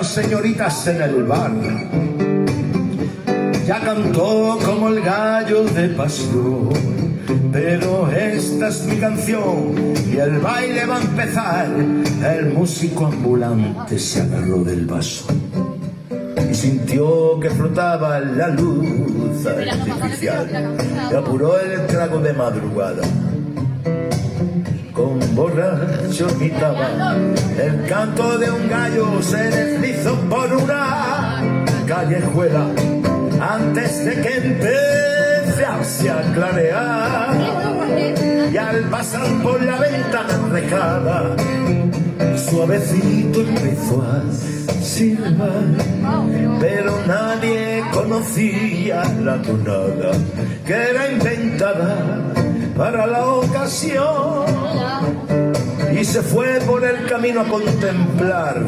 señoritas en el bar. Ya cantó como el gallo de pastor, pero esta es mi canción y el baile va a empezar. El músico ambulante se agarró del vaso y sintió que flotaba la luz artificial y apuró el trago de madrugada. Con borracho gritaba, el canto de un gallo se deslizó por una callejuela antes de que empezase a clarear, y al pasar por la ventana enrejada suavecito empezó a silbar, pero nadie conocía la tonada que era inventada para la ocasión, y se fue por el camino a contemplar